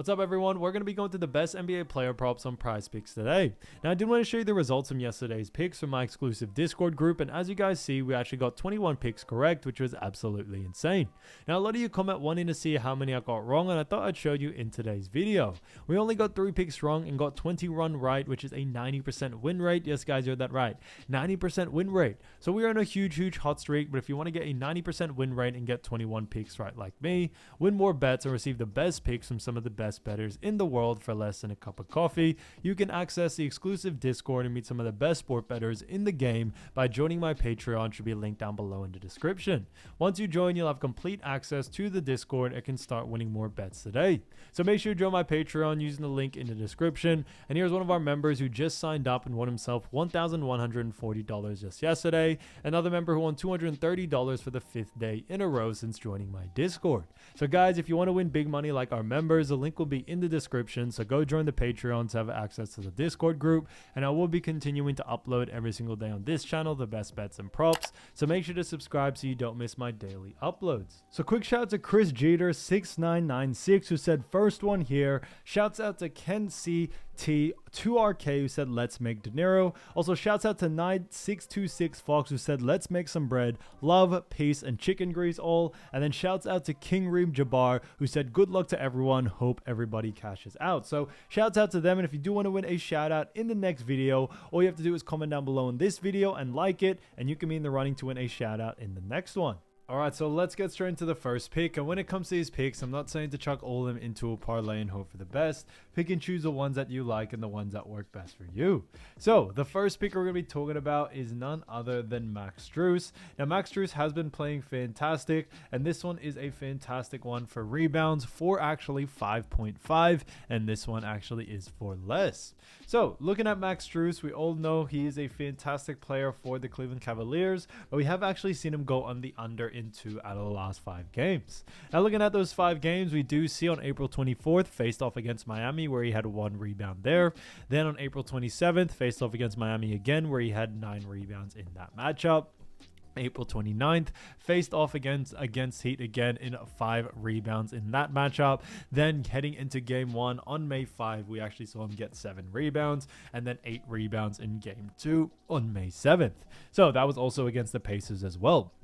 What's up, everyone? We're going to be going to the best NBA player props on Prizepicks today. Now, I did want to show you the results from yesterday's picks from my exclusive Discord group, and as you guys see, we actually got 21 picks correct, which was absolutely insane. Now, a lot of you comment wanting to see how many I got wrong, and I thought I'd show you in today's video. We only got 3 picks wrong and got 21 right, which is a 90% win rate. Yes, guys, you heard that right. 90% win rate. So we are on a huge hot streak, but if you want to get a 90% win rate and get 21 picks right like me, win more bets and receive the best picks from some of the best bettors in the world for less than a cup of coffee, you can access the exclusive Discord and meet some of the best sport bettors in the game by joining my Patreon. Should be linked down below in the description. Once you join, you'll have complete access to the Discord and can start winning more bets today. So make sure you join my Patreon using the link in the description. And here's one of our members who just signed up and won himself $1,140 just yesterday. Another member who won $230 for the 5th day in a row since joining my Discord. So guys, if you want to win big money like our members, the link will be in the description, so go join the Patreon to have access to the Discord group, and I will be continuing to upload every single day on this channel the best bets and props, so make sure to subscribe so you don't miss my daily uploads. So quick shout out to Chris Jeter 6996 who said first one here. Shouts out to Ken C T 2RK who said let's make dinero. Also shouts out to 9626 Fox who said let's make some bread, love, peace, and chicken grease all. And then shouts out to King Reem Jabbar who said good luck to everyone, hope everybody cashes out. So shouts out to them, and if you do want to win a shout out in the next video, all you have to do is comment down below in this video and like it, and you can be in the running to win a shout out in the next one. Alright, so let's get straight into the first pick. And when it comes to these picks, I'm not saying to chuck all of them into a parlay and hope for the best. Pick and choose the ones that you like and the ones that work best for you. So the first pick we're going to be talking about is none other than Max Strus. Now, Max Strus has been playing fantastic, and this one is a fantastic one for rebounds for actually 5.5, and this one actually is for less. So looking at Max Strus, we all know he is a fantastic player for the Cleveland Cavaliers, but we have actually seen him go on the under in 2 out of the last 5 games. Now looking at those 5 games, we do see on April 24th faced off against Miami where he had 1 rebound there. Then on April 27th faced off against Miami again where he had 9 rebounds in that matchup. April 29th faced off against Heat again in 5 rebounds in that matchup. Then heading into game 1 on May 5, we actually saw him get 7 rebounds and then 8 rebounds in game 2 on May 7th. So that was also against the Pacers as well.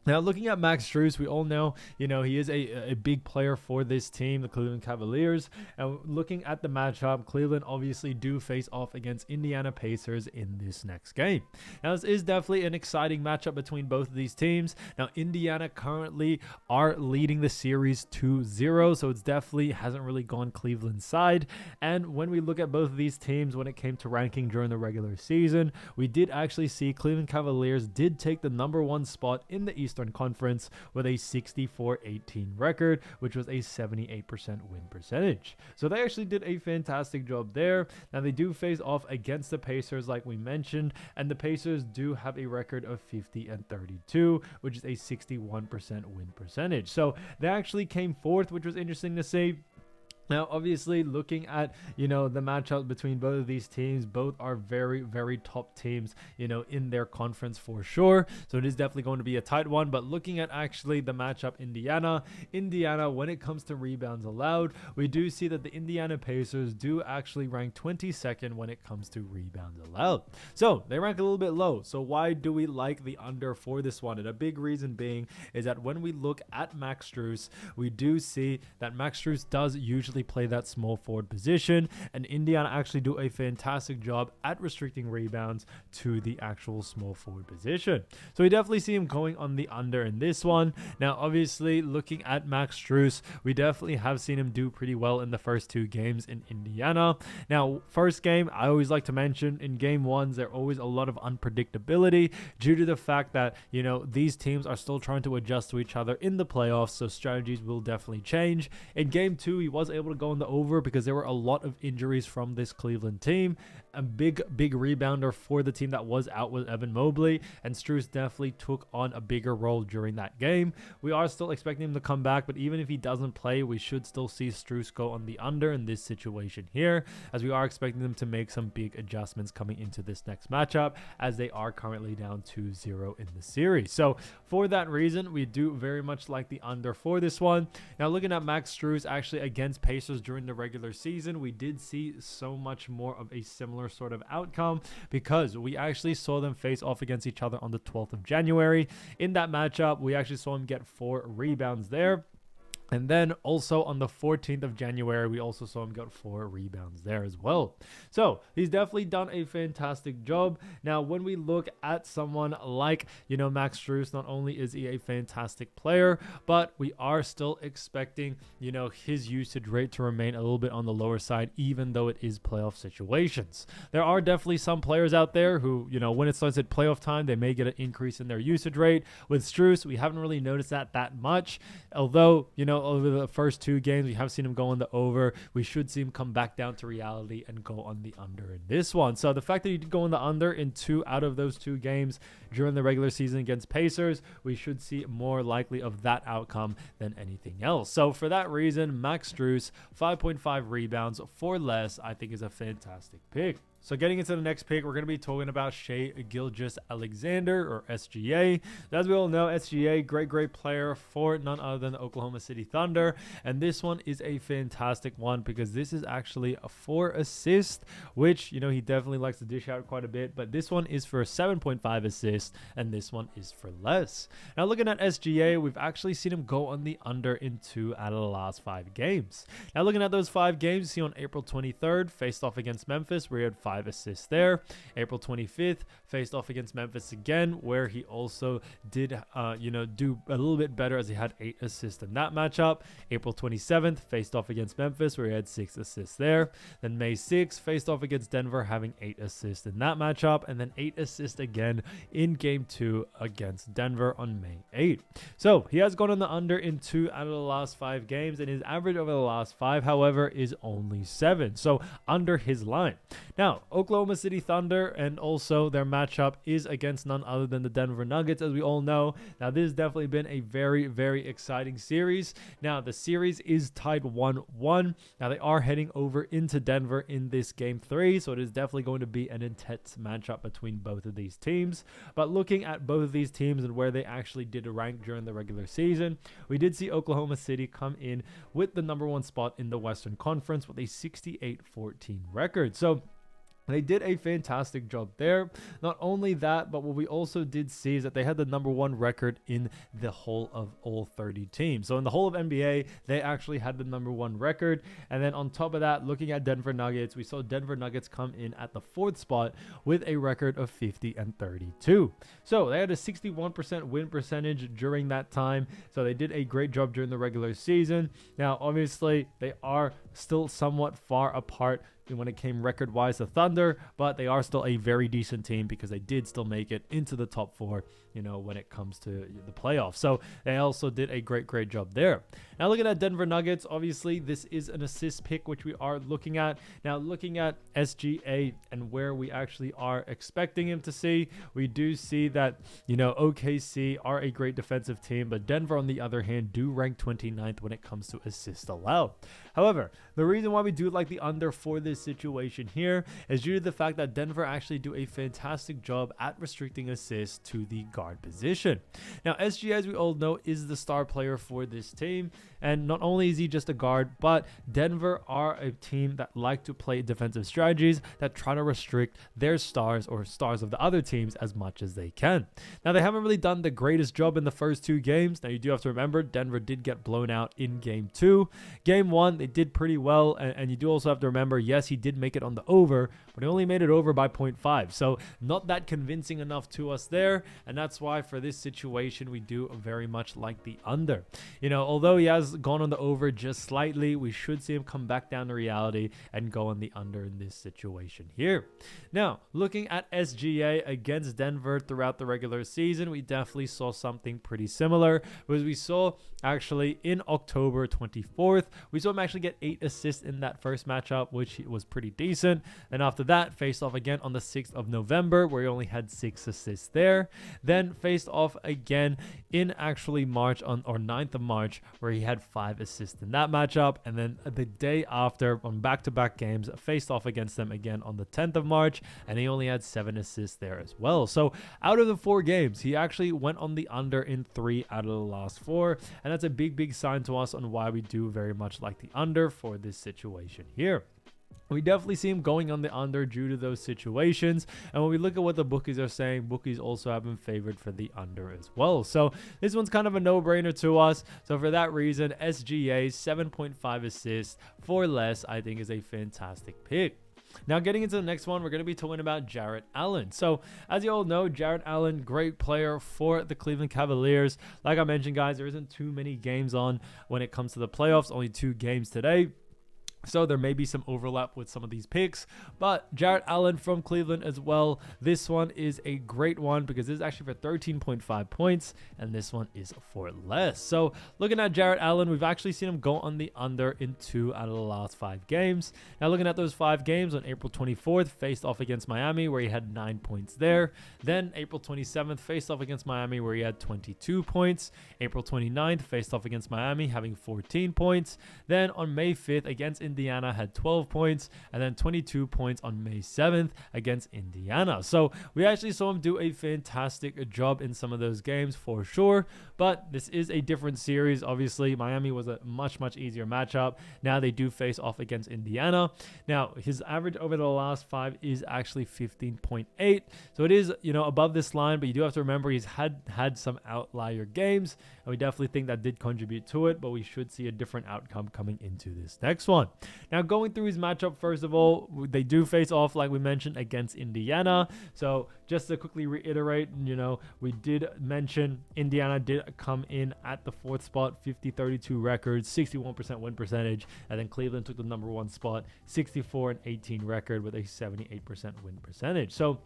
Now, looking at Max Strus, we all know, he is a big player for this team, the Cleveland Cavaliers. And looking at the matchup, Cleveland obviously do face off against Indiana Pacers in this next game. Now, this is definitely an exciting matchup between both of these teams. Now, Indiana currently are leading the series 2-0, so it's definitely hasn't really gone Cleveland's side. And when we look at both of these teams, when it came to ranking during the regular season, we did actually see Cleveland Cavaliers did take the #1 spot in the Eastern Conference with a 64-18 record, which was a 78% win percentage. So they actually did a fantastic job there. Now they do face off against the Pacers like we mentioned, and the Pacers do have a record of 50-32, which is a 61% win percentage. So they actually came 4th, which was interesting to see. Now, obviously, looking at, the matchup between both of these teams, both are very top teams, in their conference for sure. So it is definitely going to be a tight one. But looking at actually the matchup, Indiana, when it comes to rebounds allowed, we do see that the Indiana Pacers do actually rank 22nd when it comes to rebounds allowed. So they rank a little bit low. So why do we like the under for this one? And a big reason being is that when we look at Max Strus, we do see that Max Strus does usually play that small forward position, and Indiana actually do a fantastic job at restricting rebounds to the actual small forward position. So we definitely see him going on the under in this one. Now, obviously, looking at Max Strus, we definitely have seen him do pretty well in the first 2 games in Indiana. Now, first game, I always like to mention in game 1s, there always a lot of unpredictability due to the fact that, these teams are still trying to adjust to each other in the playoffs, so strategies will definitely change. In game 2, he was able to go in the over because there were a lot of injuries from this Cleveland team. A big rebounder for the team that was out was Evan Mobley, and Strus definitely took on a bigger role during that game. We are still expecting him to come back, but even if he doesn't play, we should still see Strus go on the under in this situation here, as we are expecting them to make some big adjustments coming into this next matchup, as they are currently down 2-0 in the series. So for that reason, we do very much like the under for this one. Now looking at Max Strus actually against Pacers Pacers during the regular season, we did see so much more of a similar sort of outcome because we actually saw them face off against each other on the 12th of January. In that matchup, we actually saw him get 4 rebounds there. And then also on the 14th of January, we also saw him get 4 rebounds there as well. So he's definitely done a fantastic job. Now, when we look at someone like, Max Strus, not only is he a fantastic player, but we are still expecting, his usage rate to remain a little bit on the lower side, even though it is playoff situations. There are definitely some players out there who, when it starts at playoff time, they may get an increase in their usage rate. With Strus, we haven't really noticed that much, although, over the first 2 games, we have seen him go on the over. We should see him come back down to reality and go on the under in this one. So the fact that he did go on the under in 2 out of those 2 games during the regular season against Pacers, we should see more likely of that outcome than anything else. So for that reason, Max Strus, 5.5 rebounds for less, I think is a fantastic pick. So getting into the next pick, we're going to be talking about Shai Gilgeous-Alexander, or SGA. As we all know, SGA, great player for none other than the Oklahoma City Thunder. And this one is a fantastic one because this is actually a 4 assist, which, he definitely likes to dish out quite a bit. But this one is for 7.5 assists, and this one is for less. Now, looking at SGA, we've actually seen him go on the under in 2 out of the last 5 games. Now, looking at those 5 games, you see on April 23rd, faced off against Memphis, where he had 5 assists there. April 25th, faced off against Memphis again, where he also did, do a little bit better as he had 8 assists in that matchup. April 27th, faced off against Memphis, where he had 6 assists there. Then May 6th, faced off against Denver, having 8 assists in that matchup, and then 8 assists again in Game 2 against Denver on May 8th. So he has gone on the under in 2 out of the last 5 games, and his average over the last 5, however, is only 7. So under his line. Now, Oklahoma City Thunder and also their matchup is against none other than the Denver Nuggets, as we all know. Now, this has definitely been a very exciting series. Now, the series is tied 1-1. Now, they are heading over into Denver in this Game 3, so it is definitely going to be an intense matchup between both of these teams. But looking at both of these teams and where they actually did rank during the regular season, we did see Oklahoma City come in with the number 1 spot in the Western Conference with a 68-14 record. So they did a fantastic job there. Not only that, but what we also did see is that they had the number 1 record in the whole of all 30 teams. So in the whole of NBA, they actually had the number 1 record. And then on top of that, looking at Denver Nuggets, we saw Denver Nuggets come in at the 4th spot with a record of 50-32. So they had a 61% win percentage during that time. So they did a great job during the regular season. Now, obviously, they are still somewhat far apart when it came record-wise to Thunder, but they are still a very decent team because they did still make it into the top 4, when it comes to the playoffs. So they also did a great job there. Now, looking at Denver Nuggets, obviously, this is an assist pick, which we are looking at. Now, looking at SGA and where we actually are expecting him to see, we do see that, OKC are a great defensive team, but Denver, on the other hand, do rank 29th when it comes to assists allowed. However, the reason why we do like the under for this situation here is due to the fact that Denver actually do a fantastic job at restricting assists to the guard position. Now, SGA, as we all know, is the star player for this team, and not only is he just a guard, but Denver are a team that like to play defensive strategies that try to restrict their stars or stars of the other teams as much as they can. Now, they haven't really done the greatest job in the first 2 games. Now, you do have to remember, Denver did get blown out in Game 2. Game 1, they did pretty well, and you do also have to remember, yes, he did make it on the over, but he only made it over by 0.5. So not that convincing enough to us there, and that's why for this situation, we do very much like the under. Although he has gone on the over just slightly, we should see him come back down to reality and go on the under in this situation here. Now, looking at SGA against Denver throughout the regular season, we definitely saw something pretty similar, because we saw actually in October 24th, we saw him actually get 8 assists in that first matchup, which was pretty decent. And after that, faced off again on the 6th of November, where he only had 6 assists there. Then faced off again in actually March or 9th of March, where he had 5 assists in that matchup. And then the day after, on back-to-back games, faced off against them again on the 10th of March, and he only had 7 assists there as well. So out of the 4 games, he actually went on the under in 3 out of the last 4, and that's a big sign to us on why we do very much like the under for this situation here. We definitely see him going on the under due to those situations. And when we look at what the bookies are saying, bookies also have him favored for the under as well. So this one's kind of a no-brainer to us. So for that reason, SGA 7.5 assists for less, I think is a fantastic pick. Now, getting into the next one, we're going to be talking about Jarrett Allen. So, as you all know, Jarrett Allen, great player for the Cleveland Cavaliers. Like I mentioned, guys, there isn't too many games on when it comes to the playoffs. Only 2 games today. So there may be some overlap with some of these picks, but Jarrett Allen from Cleveland as well. This one is a great one because this is actually for 13.5 points, and this one is for less. So looking at Jarrett Allen, we've actually seen him go on the under in 2 out of the last 5 games. Now looking at those 5 games, on April 24th, faced off against Miami where he had 9 points there. Then April 27th, faced off against Miami where he had 22 points. April 29th, faced off against Miami having 14 points. Then on May 5th against Indiana had 12 points, and then 22 points on May 7th against Indiana. So we actually saw him do a fantastic job in some of those games for sure, but this is a different series. Obviously, Miami was a much easier matchup. Now they do face off against Indiana. Now his average over the last 5 is actually 15.8, so it is, above this line, but you do have to remember he's had some outlier games, and we definitely think that did contribute to it, but we should see a different outcome coming into this next one. Now, going through his matchup, first of all, they do face off, like we mentioned, against Indiana. So just to quickly reiterate, we did mention Indiana did come in at the 4th spot, 50-32 record, 61% win percentage. And then Cleveland took the number 1 spot, 64-18 record with a 78% win percentage. So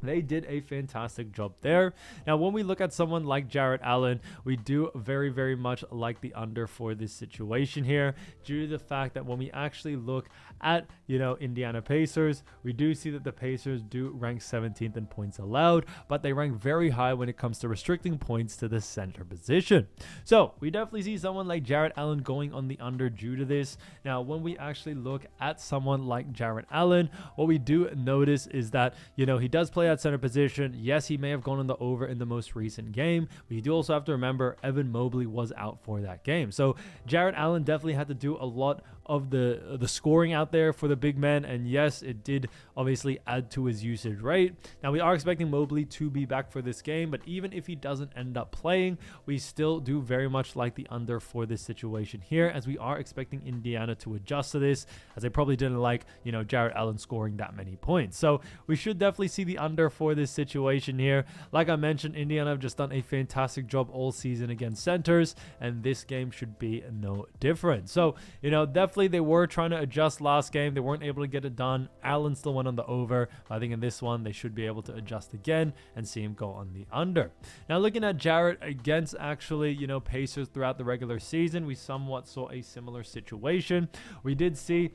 they did a fantastic job there. Now, when we look at someone like Jarrett Allen, we do very much like the under for this situation here, due to the fact that when we actually look at, Indiana Pacers, we do see that the Pacers do rank 17th in points allowed, but they rank very high when it comes to restricting points to the center position. So we definitely see someone like Jarrett Allen going on the under due to this. Now, when we actually look at someone like Jarrett Allen, what we do notice is that, he does play at center position. Yes, he may have gone on the over in the most recent game, but you do also have to remember Evan Mobley was out for that game. So Jarrett Allen definitely had to do a lot of the scoring out there for the big men, and yes, it did obviously add to his usage rate. Now we are expecting Mobley to be back for this game, but even if he doesn't end up playing, we still do very much like the under for this situation here, as we are expecting Indiana to adjust to this, as they probably didn't like Jarrett Allen scoring that many points. So we should definitely see the under for this situation here. Like I mentioned, Indiana have just done a fantastic job all season against centers, and this game should be no different. So definitely they were trying to adjust last game. They weren't able to get it done. Allen still went on the over. I think in this one, they should be able to adjust again and see him go on the under. Now, looking at Jarrett against actually, Pacers throughout the regular season, we somewhat saw a similar situation. We did see,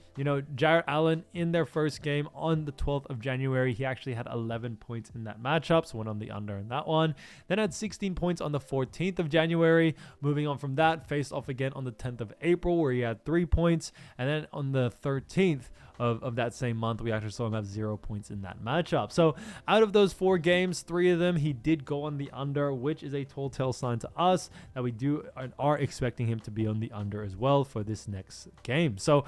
Jarrett Allen in their first game on the 12th of January. He actually had 11 points in that matchup, so went on the under in that one. Then had 16 points on the 14th of January. Moving on from that, faced off again on the 10th of April, where he had 3 points. And then on the 13th of that same month, we actually saw him have 0 points in that matchup. So out of those 4 games, 3 of them, he did go on the under, which is a telltale sign to us that we are expecting him to be on the under as well for this next game. So,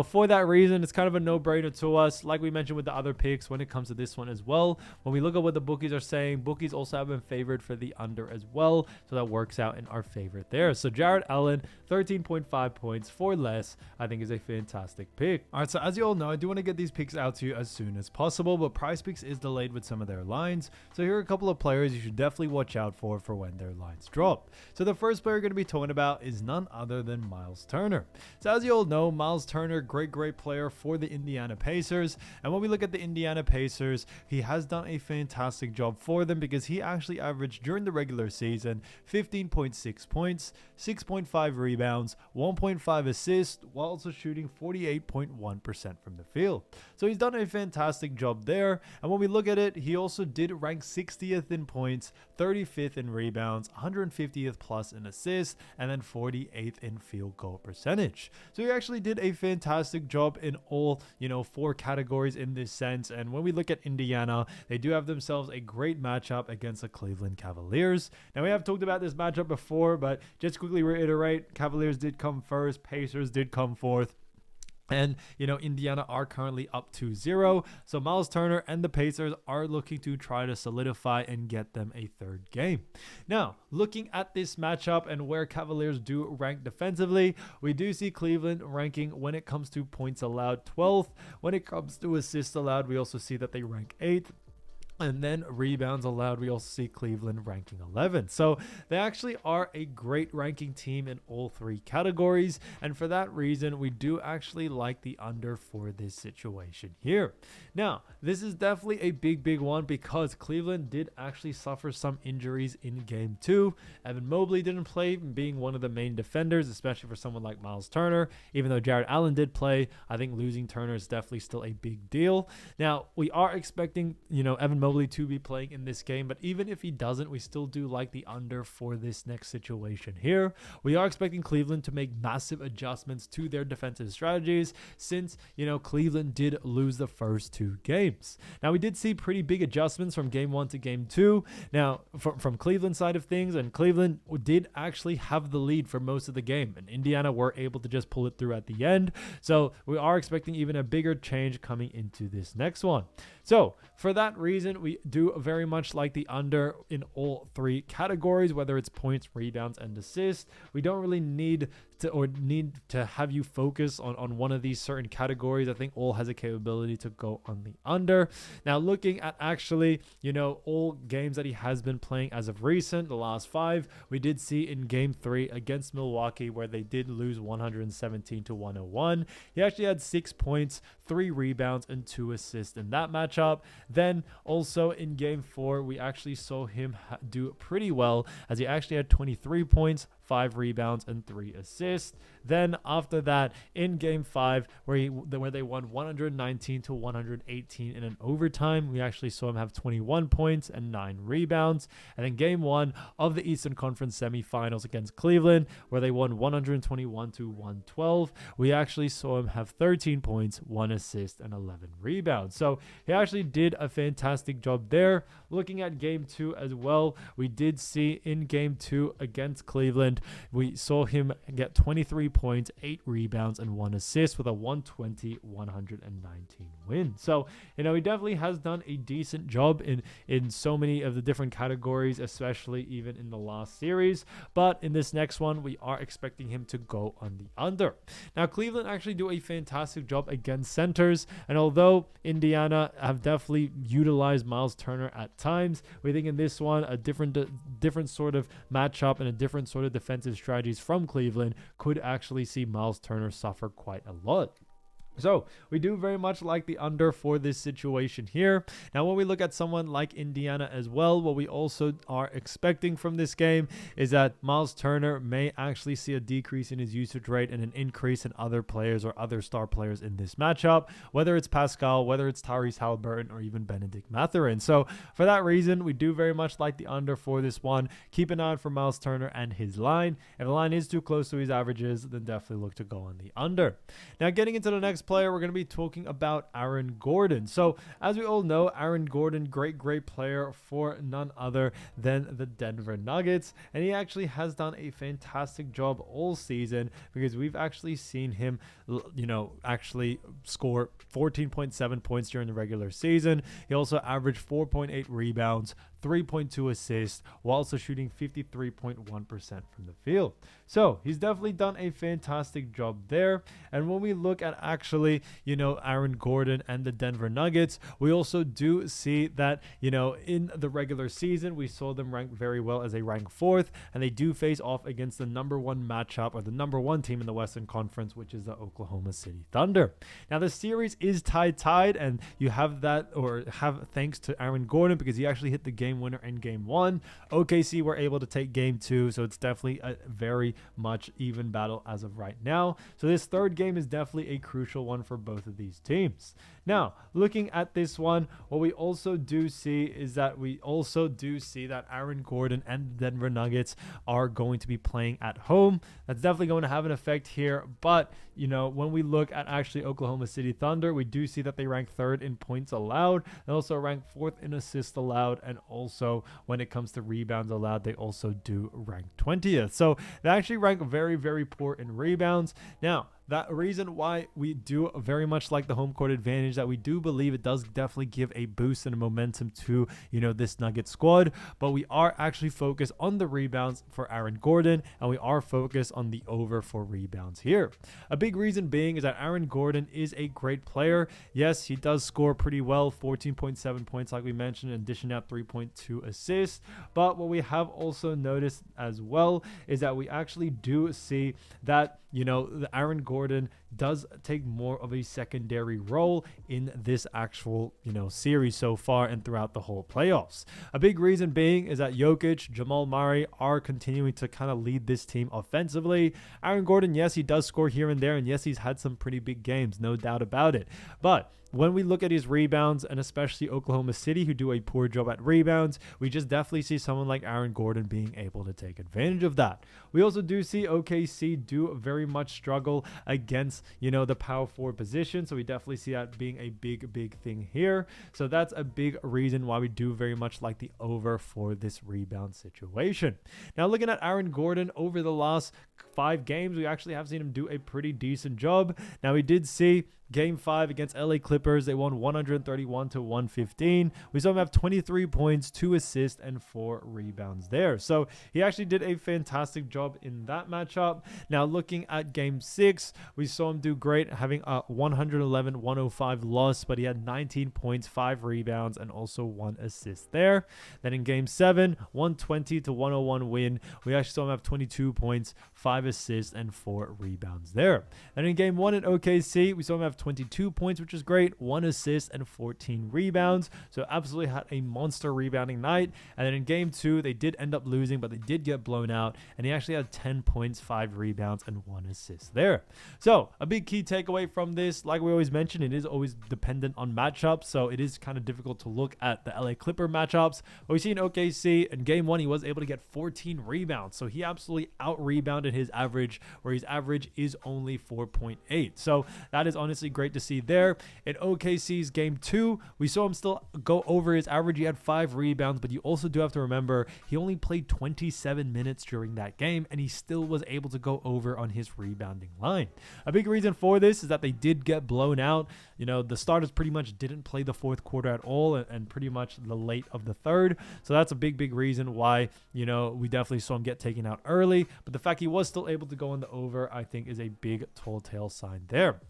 for that reason, it's kind of a no-brainer to us. Like we mentioned with the other picks, when it comes to this one as well, when we look at what the bookies are saying, bookies also have been favored for the under as well. So that works out in our favor there. So Jarrett Allen, 13.5 points for less, I think is a fantastic pick. All right, so as you all know, I do want to get these picks out to you as soon as possible, but Prizepicks is delayed with some of their lines. So here are a couple of players you should definitely watch out for when their lines drop. So the first player we're going to be talking about is none other than Myles Turner. So as you all know, Myles Turner, great player for the Indiana Pacers. And when we look at the Indiana Pacers, he has done a fantastic job for them because he actually averaged during the regular season 15.6 points, 6.5 rebounds, 1.5 assists, while also shooting 48.1% from the field. So he's done a fantastic job there. And when we look at it, he also did rank 60th in points, 35th in rebounds, 150th plus in assists, and then 48th in field goal percentage. So he actually did a fantastic job in all, 4 categories in this sense. And when we look at Indiana, they do have themselves a great matchup against the Cleveland Cavaliers. Now, we have talked about this matchup before, but just quickly reiterate, Cavaliers did come first, Pacers did come fourth. And, Indiana are currently up 2-0. So Myles Turner and the Pacers are looking to try to solidify and get them a third game. Now, looking at this matchup and where Cavaliers do rank defensively, we do see Cleveland ranking when it comes to points allowed 12th. When it comes to assists allowed, we also see that they rank 8th. And then rebounds allowed, we also see Cleveland ranking 11th. So they actually are a great ranking team in all 3 categories. And for that reason, we do actually like the under for this situation here. Now, this is definitely a big one because Cleveland did actually suffer some injuries in game 2. Evan Mobley didn't play, being one of the main defenders, especially for someone like Myles Turner. Even though Jared Allen did play, I think losing Turner is definitely still a big deal. Now, we are expecting, Evan Mobley to be playing in this game, but even if he doesn't, we still do like the under for this next situation here. We are expecting Cleveland to make massive adjustments to their defensive strategies since, Cleveland did lose the first 2 games. Now, we did see pretty big adjustments from game 1 to game 2. Now, from Cleveland side of things, and Cleveland did actually have the lead for most of the game, and Indiana were able to just pull it through at the end. So we are expecting even a bigger change coming into this next one. So for that reason, we do very much like the under in all 3 categories, whether it's points, rebounds, and assists. We don't really need to have you focus on one of these certain categories. I think all has a capability to go on the under. Now, looking at actually, all games that he has been playing as of recent, the last 5, we did see in game 3 against Milwaukee where they did lose 117-101. He actually had 6 points, 3 rebounds, and 2 assists in that matchup. Then also in game 4, we actually saw him do pretty well as he actually had 23 points, 5 rebounds, and 3 assists. Then after that, in game 5, where they won 119-118 in an overtime, we actually saw him have 21 points and 9 rebounds. And then game 1 of the Eastern Conference semifinals against Cleveland, where they won 121-112, we actually saw him have 13 points, 1 assist, and 11 rebounds. So he actually did a fantastic job there. Looking at game 2 as well, we did see in game 2 against Cleveland, we saw him get 23 points, 8 rebounds, and 1 assist with a 120-119 win. So, he definitely has done a decent job in so many of the different categories, especially even in the last series. But in this next one, we are expecting him to go on the under. Now, Cleveland actually do a fantastic job against centers. And although Indiana have definitely utilized Myles Turner at times, we think in this one, a different sort of matchup and a different sort of defensive strategies from Cleveland could actually see Myles Turner suffer quite a lot. So we do very much like the under for this situation here. Now, when we look at someone like Indiana as well, what we also are expecting from this game is that Myles Turner may actually see a decrease in his usage rate and an increase in other players or other star players in this matchup, whether it's Pascal, whether it's Tyrese Haliburton, or even Benedict Mathurin. So for that reason, we do very much like the under for this one. Keep an eye out for Myles Turner and his line. If the line is too close to his averages, then definitely look to go on the under. Now, getting into the next player, we're going to be talking about Aaron Gordon. So as we all know, Aaron Gordon, great player for none other than the Denver Nuggets, and he actually has done a fantastic job all season because we've actually seen him actually score 14.7 points during the regular season. He also averaged 4.8 rebounds, 3.2 assists, while also shooting 53.1% from the field. So he's definitely done a fantastic job there. And when we look at actually, Aaron Gordon and the Denver Nuggets, we also do see that, in the regular season, we saw them rank very well as they rank 4th, and they do face off against the number 1 matchup or the number 1 team in the Western Conference, which is the Oklahoma City Thunder. Now, the series is tied, and you have that, or have thanks to Aaron Gordon, because he actually hit the game game winner in game 1. OKC were able to take game 2, so it's definitely a very much even battle as of right now. So this third game is definitely a crucial one for both of these teams. Now, looking at this one, what we also do see is that Aaron Gordon and the Denver Nuggets are going to be playing at home. That's definitely going to have an effect here. But, you know, when we look at actually Oklahoma City Thunder, we do see that they rank 3rd in points allowed. They also rank 4th in assists allowed. And also, when it comes to rebounds allowed, they also do rank 20th. So they actually rank very, very poor in rebounds. Now, that reason why we do very much like the home court advantage, that we do believe it does definitely give a boost and a momentum to, you know, this Nugget squad. But we are actually focused on the rebounds for Aaron Gordon, and we are focused on the over for rebounds here. A big reason being is that Aaron Gordon is a great player. Yes, he does score pretty well, 14.7 points like we mentioned, in addition to 3.2 assists. But what we have also noticed as well is that we actually do see that, you know, the Aaron Gordon does take more of a secondary role in this actual, you know, series so far and throughout the whole playoffs. A big reason being is that Jokic, Jamal Murray are continuing to kind of lead this team offensively. Aaron Gordon, yes, he does score here and there, and yes, he's had some pretty big games, no doubt about it. But when we look at his rebounds, and especially Oklahoma City, who do a poor job at rebounds, we just definitely see someone like Aaron Gordon being able to take advantage of that. We also do see OKC do very much struggle against, you know, the power forward position. So we definitely see that being a big thing here. So that's a big reason why we do very much like the over for this rebound situation. Now, looking at Aaron Gordon over the last 5 games, we actually have seen him do a pretty decent job. Now, we did see Game 5 against LA Clippers, they won 131-115. We saw him have 23 points, 2 assists, and 4 rebounds there. So he actually did a fantastic job in that matchup. Now, looking at Game 6, we saw him do great, having a 111-105 loss, but he had 19 points, 5 rebounds, and also 1 assist there. Then in Game 7, 120-101 win, we actually saw him have 22 points, 5 assists, and 4 rebounds there. And in Game 1 at OKC, we saw him have 22 points, which is great, 1 assist and 14 rebounds. So absolutely had a monster rebounding night. And then in Game 2, they did end up losing, but they did get blown out. And he actually had 10 points, 5 rebounds, and 1 assist there. So a big key takeaway from this, like we always mention, it is always dependent on matchups. So it is kind of difficult to look at the LA Clipper matchups. But we see in OKC in Game 1, he was able to get 14 rebounds. So he absolutely out-rebounded his average, where his average is only 4.8. So that is honestly great to see there. In OKC's Game 2, we saw him still go over his average. He had 5 rebounds, but you also do have to remember he only played 27 minutes during that game, and he still was able to go over on his rebounding line. A big reason for this is that they did get blown out. You know, the starters pretty much didn't play the 4th quarter at all, and pretty much the late of the 3rd. So that's a big reason why, you know, we definitely saw him get taken out early. But the fact he was still able to go on the over, I think, is a big telltale sign there.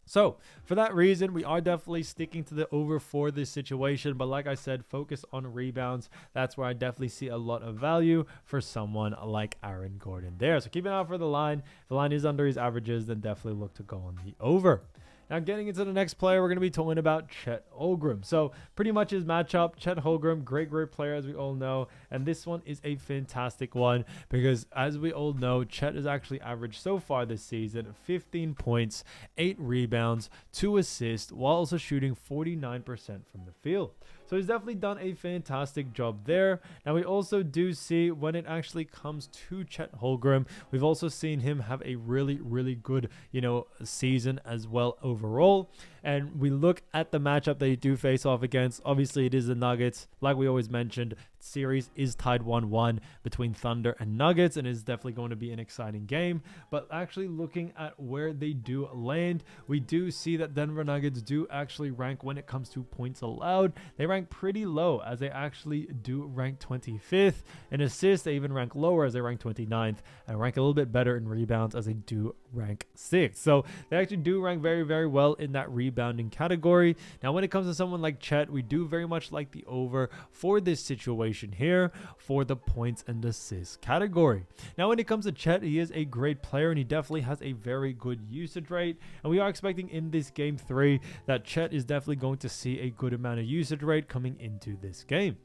So for that reason, we are definitely sticking to the over for this situation. But like I said, focus on rebounds. That's where I definitely see a lot of value for someone like Aaron Gordon there. So keep an eye out for the line. If the line is under his averages, then definitely look to go on the over. Now, getting into the next player, we're going to be talking about Chet Holmgren. So pretty much his matchup, Chet Holmgren, great player, as we all know. And this one is a fantastic one because, as we all know, Chet has actually averaged so far this season 15 points, 8 rebounds, 2 assists, while also shooting 49% from the field. So he's definitely done a fantastic job there. Now, we also do see when it actually comes to Chet Holmgren, we've also seen him have a really good, you know, season as well overall. And we look at the matchup they do face off against. Obviously, it is the Nuggets. Like we always mentioned, series is tied 1-1 between Thunder and Nuggets, and it's definitely going to be an exciting game. But actually looking at where they do land, we do see that Denver Nuggets do actually rank when it comes to points allowed. They rank pretty low, as they actually do rank 25th. In assists, they even rank lower, as they rank 29th, and rank a little bit better in rebounds, as they do rank 6th. So they actually do rank very well in that rebounding category. Now, when it comes to someone like Chet, we do very much like the over for this situation here for the points and assists category. Now, when it comes to Chet, he is a great player, and he definitely has a very good usage rate. And we are expecting in this Game 3 that Chet is definitely going to see a good amount of usage rate coming into this game.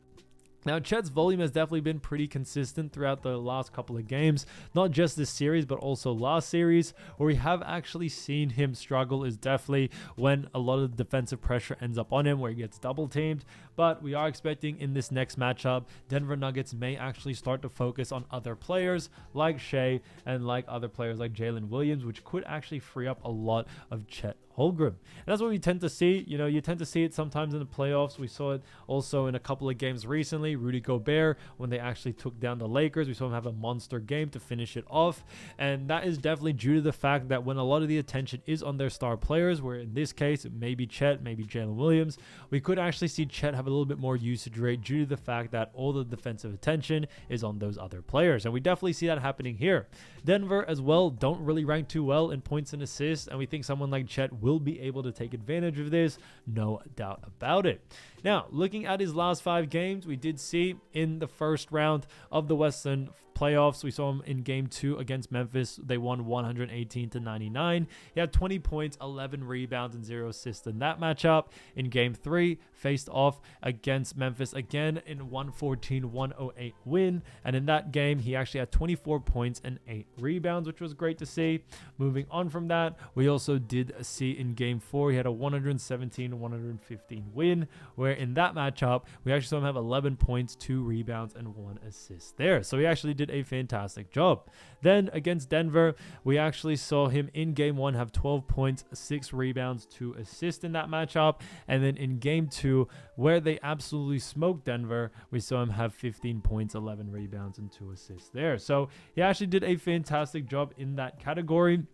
Now, Chet's volume has definitely been pretty consistent throughout the last couple of games, not just this series, but also last series. Where we have actually seen him struggle is definitely when a lot of defensive pressure ends up on him, where he gets double teamed. But we are expecting in this next matchup, Denver Nuggets may actually start to focus on other players like Shai and like other players like Jalen Williams, which could actually free up a lot of Chet Holmgren. And that's what we tend to see. You know, you tend to see it sometimes in the playoffs. We saw it also in a couple of games recently. Rudy Gobert, when they actually took down the Lakers, we saw him have a monster game to finish it off. And that is definitely due to the fact that when a lot of the attention is on their star players, where in this case, it may be Chet, maybe Jalen Williams, we could actually see Chet have a little bit more usage rate due to the fact that all the defensive attention is on those other players. And we definitely see that happening here. Denver as well don't really rank too well in points and assists, and we think someone like Chet will be able to take advantage of this, no doubt about it. Now, looking at his last 5 games, we did see in the first round of the Western playoffs, we saw him in game 2 against Memphis. They won 118-99. He had 20 points, 11 rebounds, and 0 assists in that matchup. In game 3, faced off against Memphis again in 114-108 win. And in that game, he actually had 24 points and 8 rebounds, which was great to see. Moving on from that, we also did see in game 4, he had a 117-115 win, where in that matchup, we actually saw him have 11 points, 2 rebounds, and 1 assist there. So he actually did a fantastic job. Then against Denver, we actually saw him in game 1 have 12 points, 6 rebounds, 2 assists in that matchup. And then in game 2, where they absolutely smoked Denver, we saw him have 15 points, 11 rebounds, and 2 assists there. So he actually did a fantastic job in that category.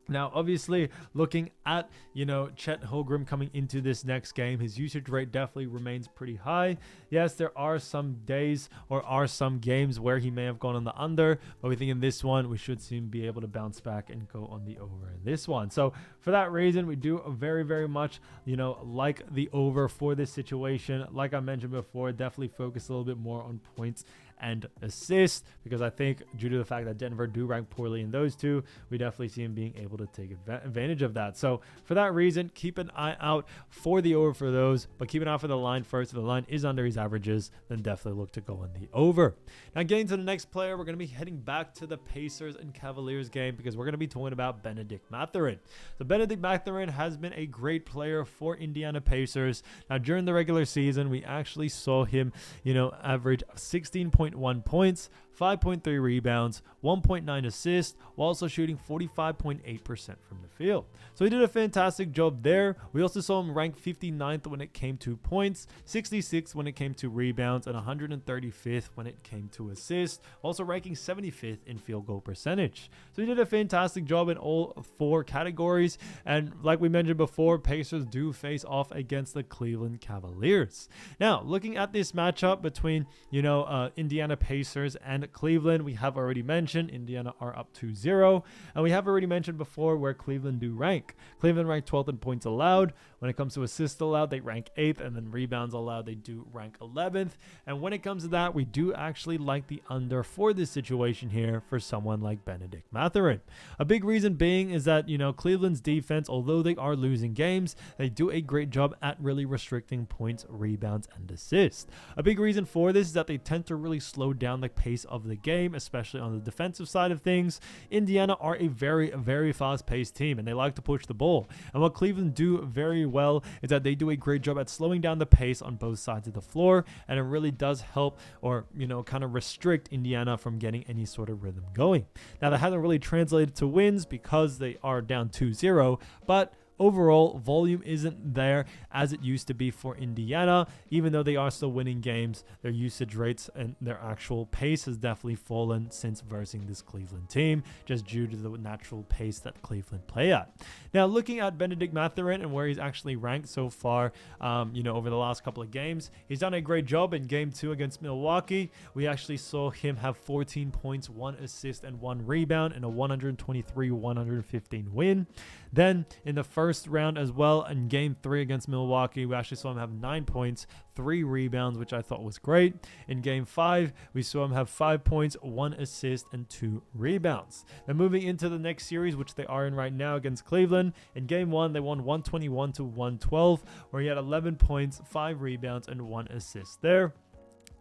Now, obviously, looking at, Chet Holmgren coming into this next game, his usage rate definitely remains pretty high. Yes, there are some days or are some games where he may have gone on the under, but we think in this one, we should see him be able to bounce back and go on the over in this one. So for that reason, we do very, very much, like the over for this situation. Like I mentioned before, definitely focus a little bit more on points and assists, because I think due to the fact that Denver do rank poorly in those two, we definitely see him being able to take advantage of that. So for that reason, keep an eye out for the over for those, but keep an eye out for the line first. If the line is under his averages, then definitely look to go on the over. Now, getting to the next player, we're going to be heading back to the Pacers and Cavaliers game, because we're going to be talking about Benedict Mathurin. So Benedict Mathurin has been a great player for Indiana Pacers. Now, during the regular season, we actually saw him, average 16.1 points, 5.3 rebounds, 1.9 assists, while also shooting 45.8% from the field. So he did a fantastic job there. We also saw him rank 59th when it came to points, 66th when it came to rebounds, and 135th when it came to assists, also ranking 75th in field goal percentage. So he did a fantastic job in all 4 categories. And like we mentioned before, Pacers do face off against the Cleveland Cavaliers. Now, looking at this matchup between, Indiana Pacers and Cleveland, we have already mentioned Indiana are up 2-0, and we have already mentioned before where Cleveland do rank. Cleveland ranked 12th in points allowed. When it comes to assists allowed, they rank 8th, and then rebounds allowed, they do rank 11th. And when it comes to that, we do actually like the under for this situation here for someone like Benedict Mathurin. A big reason being is that, Cleveland's defense, although they are losing games, they do a great job at really restricting points, rebounds, and assists. A big reason for this is that they tend to really slow down the pace of the game, especially on the defensive side of things. Indiana are a very, very fast-paced team, and they like to push the ball. And what Cleveland do very well is that they do a great job at slowing down the pace on both sides of the floor, and it really does help or, kind of restrict Indiana from getting any sort of rhythm going. Now, that hasn't really translated to wins because they are down 2-0, but overall, volume isn't there as it used to be for Indiana. Even though they are still winning games, their usage rates and their actual pace has definitely fallen since versing this Cleveland team, just due to the natural pace that Cleveland play at. Now, looking at Benedict Mathurin and where he's actually ranked so far, over the last couple of games, he's done a great job. In game 2 against Milwaukee, we actually saw him have 14 points, 1 assist, and 1 rebound in a 123-115 win. Then in the first round as well, in game 3 against Milwaukee, we actually saw him have 9 points, 3 rebounds, which I thought was great. In game 5, we saw him have 5 points, 1 assist, and 2 rebounds. Then moving into the next series, which they are in right now against Cleveland, in game 1, they won 121-112, where he had 11 points, 5 rebounds, and 1 assist there.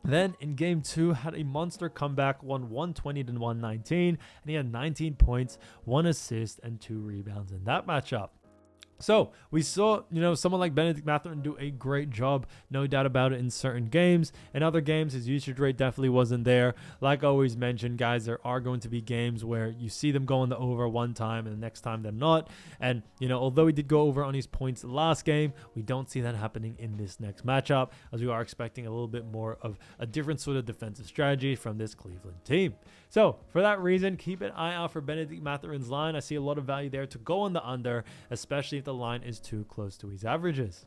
Then in game 2, had a monster comeback, won 120 to 119, and he had 19 points, 1 assist, and 2 rebounds in that matchup. So we saw, someone like Benedict Mathurin do a great job, no doubt about it, in certain games. In other games, his usage rate definitely wasn't there. Like I always mentioned, guys, there are going to be games where you see them going the over one time and the next time they're not. And, although he did go over on his points last game, we don't see that happening in this next matchup, as we are expecting a little bit more of a different sort of defensive strategy from this Cleveland team. So for that reason, keep an eye out for Benedict Mathurin's line. I see a lot of value there to go on the under, especially if the line is too close to his averages.